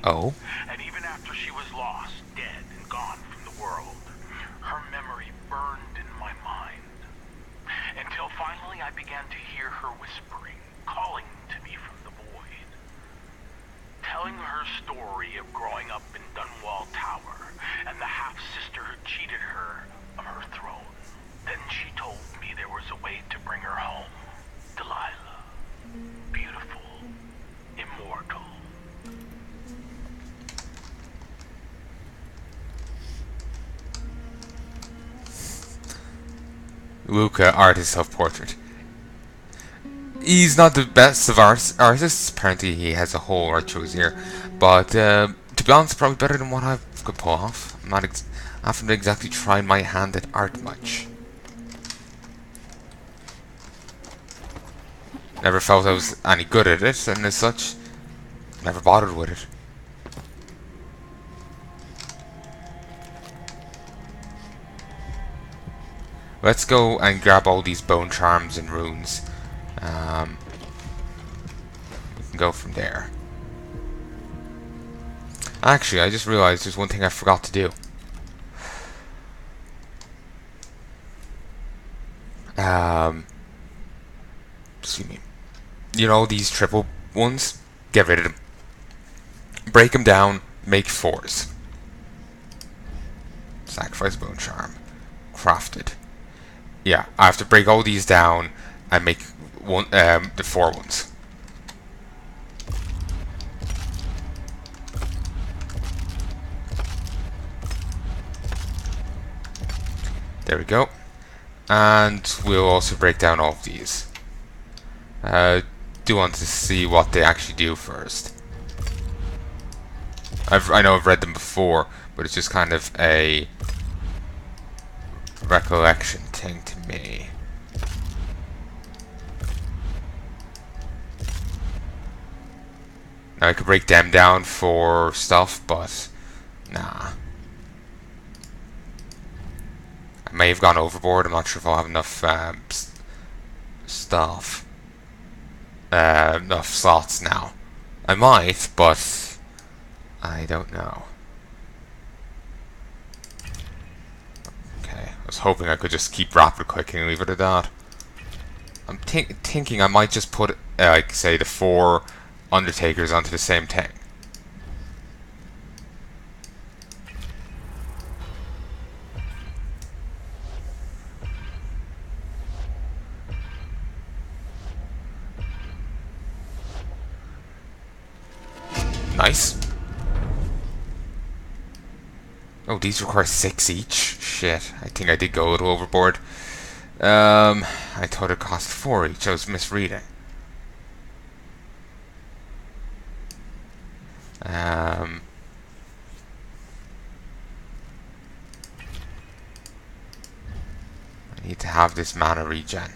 Oh? And even after she was lost, dead, and gone from the world, her memory burned in my mind. Until finally I began to hear her whispering, calling to me from the void. Telling her story of growing up in Dunwall Tower, and the half-sister who cheated her of her throne. Then she told me there was a way to bring her home. Delilah. Beautiful. Immortal. Luca, artist self-portrait. He's not the best of artists. Apparently, he has a hole right through his ear. But to be honest, probably better than what I could pull off. I'm not I haven't exactly tried my hand at art much. Never felt I was any good at it, and as such, never bothered with it. Let's go and grab all these bone charms and runes. We can go from there. Actually, I just realized there's one thing I forgot to do. Excuse me. You know these triple ones? Get rid of them. Break them down, make 4s. Sacrifice bone charm. Crafted. Yeah, I have to break all these down and make the 4 ones. There we go. And we'll also break down all of these. Do want to see what they actually do first. I know I've read them before, but it's just kind of a recollection thing to me. Now I could break them down for stuff, but nah. I may have gone overboard. I'm not sure if I'll have enough stuff, enough slots now. I might, but I don't know. Okay, I was hoping I could just keep rapid clicking and leave it at that. I'm thinking I might just put, like, say, the 4 Undertakers onto the same thing. Nice. Oh, these require 6 each? Shit, I think I did go a little overboard. I thought it cost 4 each. I was misreading. I need to have this mana regen.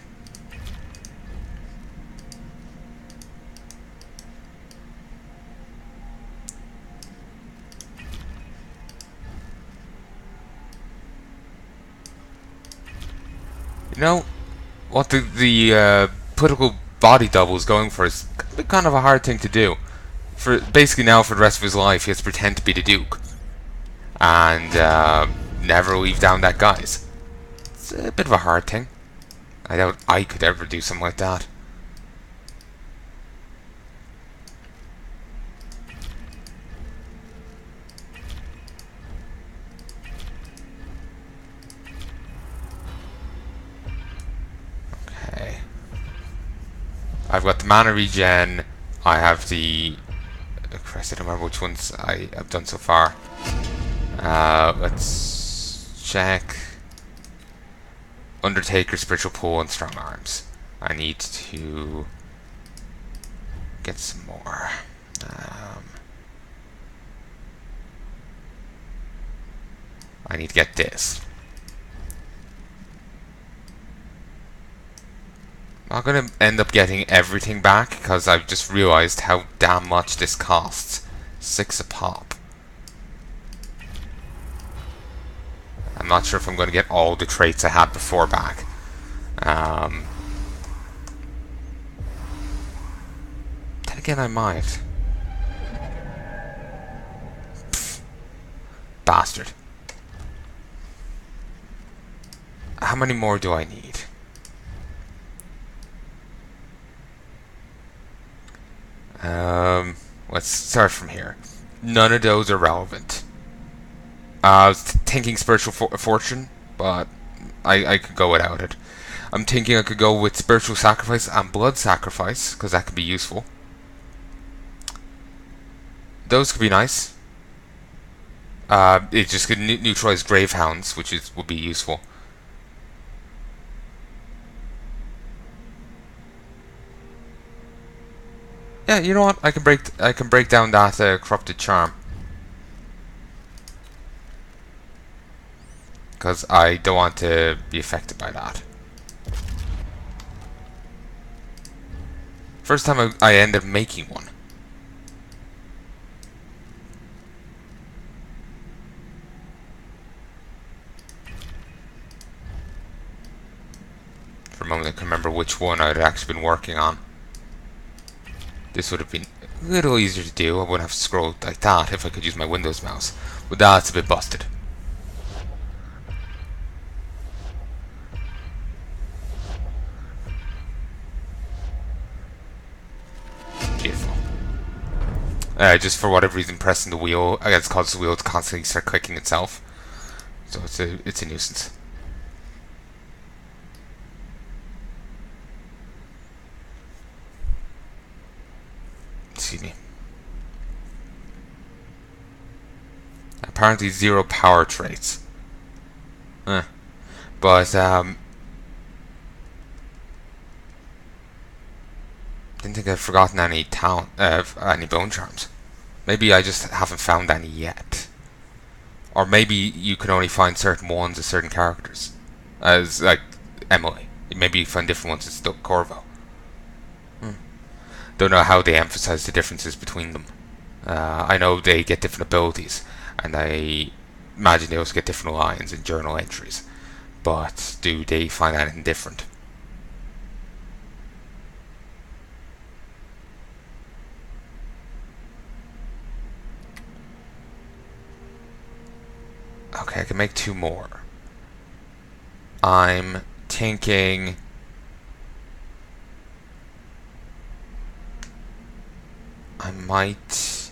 You know what the political body double is going for is kind of a hard thing to do. For basically now for the rest of his life, he has to pretend to be the Duke and never leave down that guise. It's a bit of a hard thing. I doubt I could ever do something like that. Okay. I've got the mana regen. I have the... Christ, I don't remember which ones I have done so far. Let's check. Undertaker, Spiritual Pull, and Strong Arms. I need to get some more. I need to get this. I'm not going to end up getting everything back because I've just realized how damn much this costs. 6 a pop. I'm not sure if I'm going to get all the traits I had before back. Then again, I might. Bastard. How many more do I need? Let's start from here. None of those are relevant. I was thinking spiritual fortune, but I could go without it. I'm thinking I could go with spiritual sacrifice and blood sacrifice, because that could be useful. Those could be nice. It just could neutralize gravehounds, which would be useful. Yeah, you know what? I can break down that corrupted charm, because I don't want to be affected by that. First time I end up making one. For a moment I can remember which one I'd actually been working on. This would have been a little easier to do. I wouldn't have to scroll like that if I could use my Windows mouse. But that's a bit busted. Beautiful. Just for whatever reason, pressing the wheel, I guess, causes the wheel to constantly start clicking itself. So it's a nuisance. Excuse me. Apparently 0 power traits. But didn't think I'd forgotten any talent, any bone charms. Maybe I just haven't found any yet. Or maybe you can only find certain ones of certain characters. As, like, Emily. Maybe you find different ones as Corvo. Don't know how they emphasize the differences between them. I know they get different abilities, and I imagine they also get different lines and journal entries. But do they find anything different? Okay, I can make 2 more. I'm thinking I might.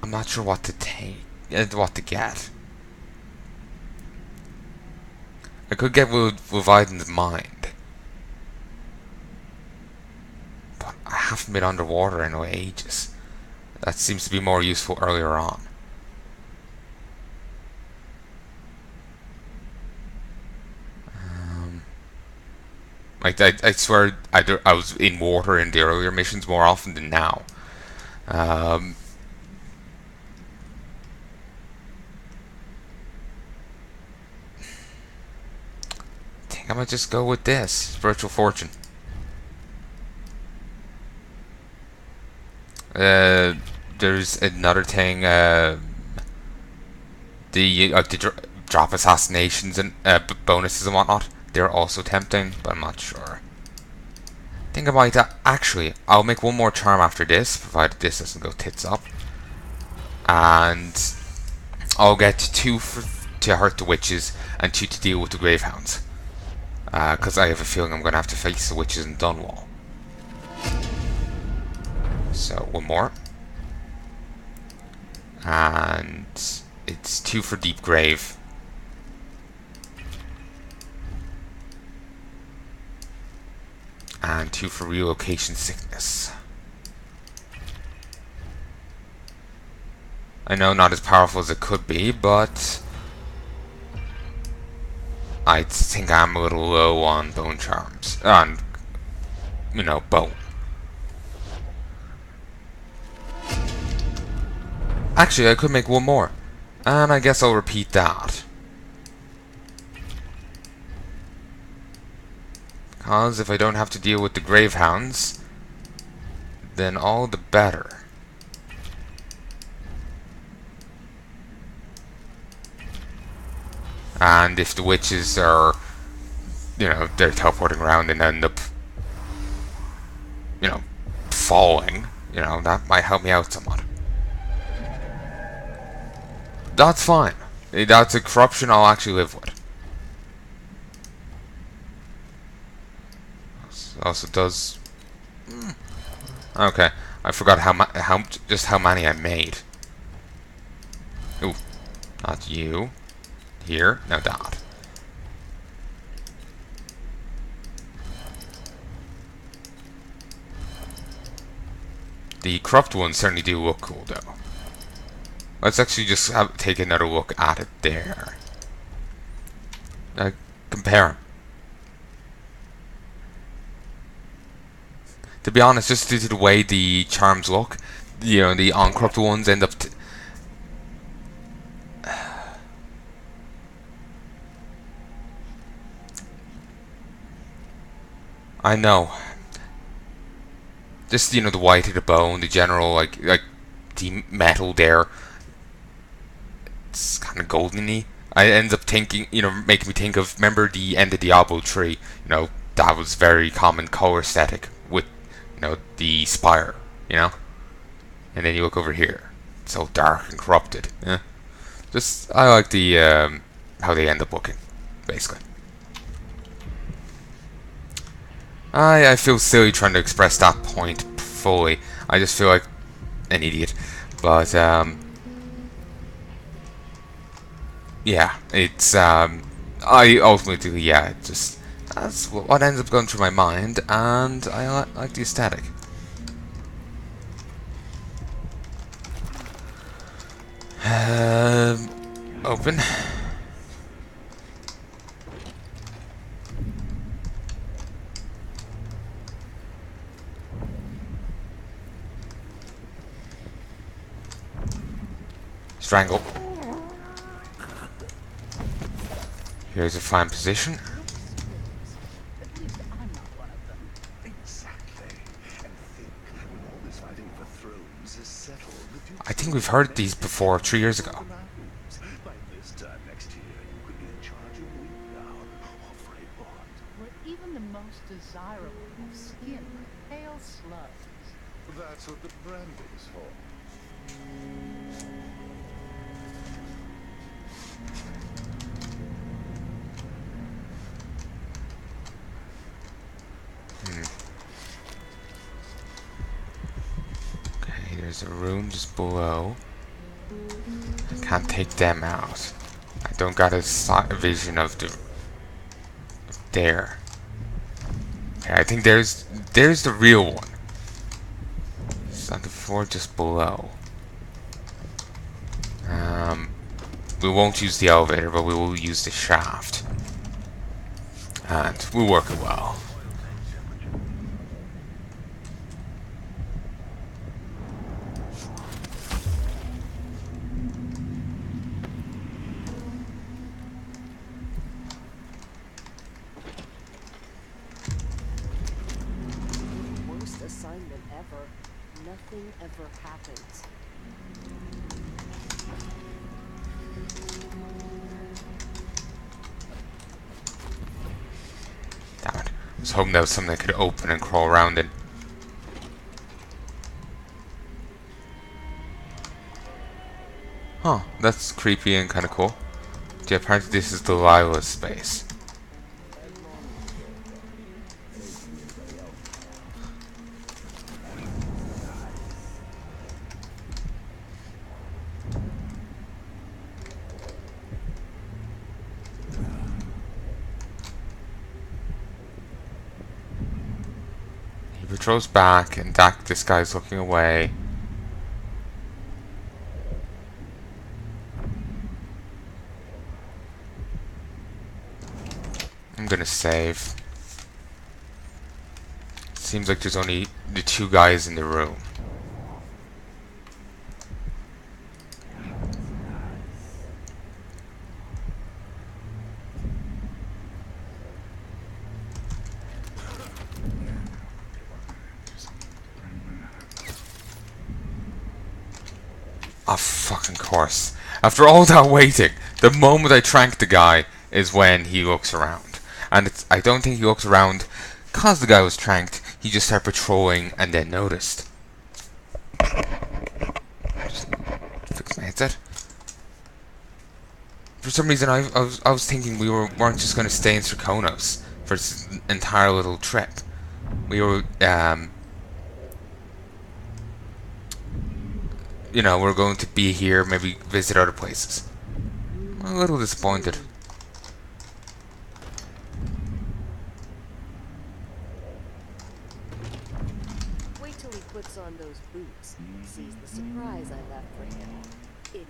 I'm not sure what to take, what to get. I could get Leviathan's mind, but I haven't been underwater in ages. That seems to be more useful earlier on. Like I swear I was in water in the earlier missions more often than now. I think I might just go with this spiritual fortune. There's another thing. The drop assassinations and bonuses and whatnot. They're also tempting, but I'm not sure. I think I might actually. I'll make 1 more charm after this, provided this doesn't go tits up, and I'll get 2 to hurt the witches and 2 to deal with the gravehounds. Because I have a feeling I'm going to have to face the witches in Dunwall. So 1 more. And it's 2 for Deep Grave. And 2 for Relocation Sickness. I know not as powerful as it could be, but I think I'm a little low on bone charms. On, bone. Actually, I could make 1 more. And I guess I'll repeat that. Because if I don't have to deal with the gravehounds, then all the better. And if the witches are, they're teleporting around and end up, falling, You know, that might help me out somewhat. That's fine. That's a corruption I'll actually live with. Also does. Okay, I forgot just how many I made. Ooh, not you. Here, now that. The corrupt ones certainly do look cool, though. Let's actually just take another look at it there. Compare them. To be honest, just due to the way the charms look, you know, the uncorrupted ones end up. I know. Just, you know, the white of the bone, the general like the metal there. It's kind of goldeny. I ends up thinking, you know, making me think of, remember the end of Diablo 3? You know, that was very common color aesthetic with, you know, the spire, you know? And then you look over here. It's so dark and corrupted. Yeah. Just, I like the, how they end up looking, basically. I feel silly trying to express that point fully. I just feel like an idiot. But, yeah, it's, I ultimately, yeah, just, that's what ends up going through my mind, and I like the aesthetic. Open. Strangle. Here's a fine position. At least I'm not one of them. Exactly. And think, when all this fighting for thrones is settled, I think we've heard these before 3 years ago. by this time next year, you could be in charge of Wingdown or Freeport. We're even the most desirable of skin, pale slugs. That's what the brandy's for. Okay, there's a room just below. I can't take them out. I don't got a vision of the there. Okay, I think there's the real one. It's on the floor just below. We won't use the elevator, but we will use the shaft. And we'll work it well. Worst assignment ever. Nothing ever happens. Damn it. I was hoping that was something I could open and crawl around in. Huh, that's creepy and kind of cool. Yeah, apparently this is Delilah's space. He patrols back, and this guy's looking away. I'm gonna save. Seems like there's only the two guys in the room. Of fucking course. After all that waiting, the moment I trank the guy is when he looks around. And I don't think he looks around cause the guy was tranked. He just started patrolling and then noticed. Just fix my headset. For some reason, I was thinking we weren't just going to stay in Strakonos for this entire little trip. We were, you know, we're going to be here, maybe visit other places. I'm a little disappointed. Wait till he puts on those boots. Sees the surprise I left for him. Idiot.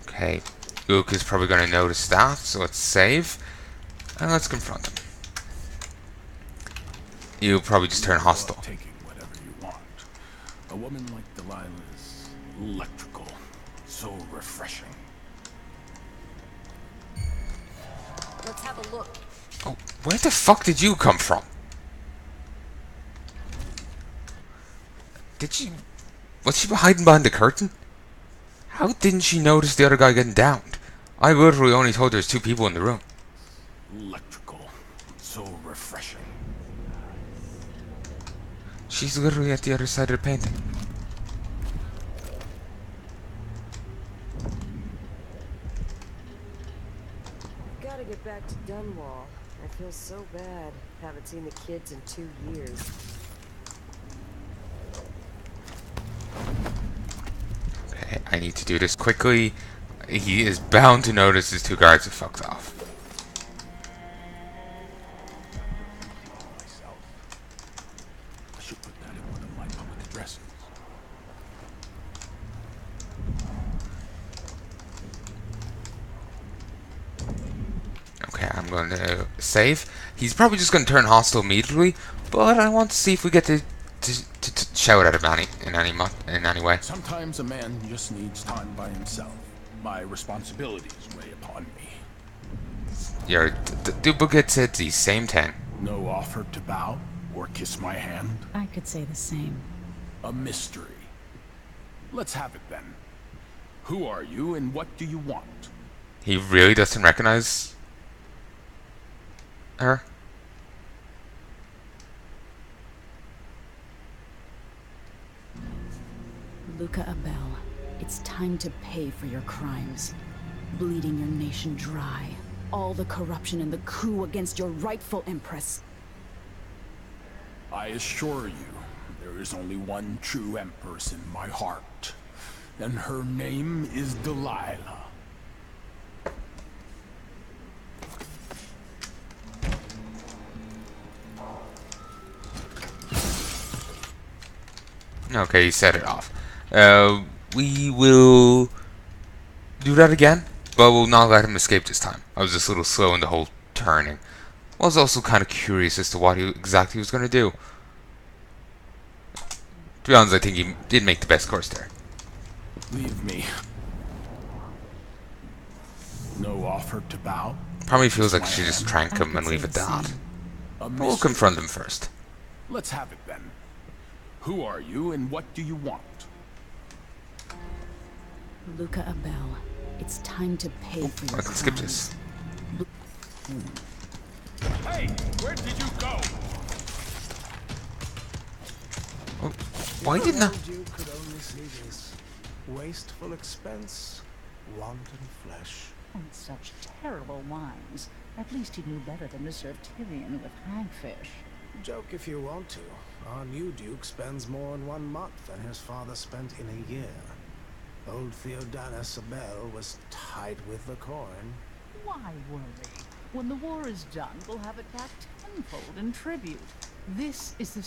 Okay, Luke is probably going to notice that, so let's save. And let's confront him. You'll probably just turn hostile. Taking whatever you want. A woman like Delilah is electrical, so refreshing. Let's have a look. Oh, where the fuck did you come from? Was she hiding behind the curtain? How didn't she notice the other guy getting downed? I literally only told her there's two people in the room. Electrical, so refreshing. She's literally at the other side of the painting. Gotta get back to Dunwall. I feel so bad. Haven't seen the kids in 2 years. Okay, I need to do this quickly. He is bound to notice his two guards have fucked off. Myself. I should put that in one of my public addresses. Okay, I'm going to save. He's probably just going to turn hostile immediately, but I want to see if we get to shout at him in any way. Sometimes a man just needs time by himself. My responsibilities weigh upon me. Your duplicate said the same 10. No offer to bow or kiss my hand. I could say the same. A mystery. Let's have it then. Who are you and what do you want? He really doesn't recognize her? Luca Abel, it's time to pay for your crimes. Bleeding your nation dry. All the corruption and the coup against your rightful empress. I assure you, there is only one true empress in my heart, and her name is Delilah. Okay, he set it off. We will do that again, but we'll not let him escape this time. I was just a little slow in the whole turning. I was also kind of curious as to what he exactly was going to do. To be honest, I think he did make the best course there. Leave me. No offer to bow? Probably feels like she just trank him and leave it at that. A But we'll mystery. confront him first. Let's have it then. Who are you and what do you want? Luca Abel, it's time to pay for your I can skip crimes. this. Hey, where did you go? Oh, why didn't I? You could only see this. Wasteful expense, wanton flesh. And such terrible wines. At least he knew better than to serve Tyrion with hagfish. Joke if you want to. Our new duke spends more in 1 month than his father spent in a year. Old Theodanis Abel was tight with the coin. Why worry? When the war is done, we'll have it back tenfold in tribute. This is the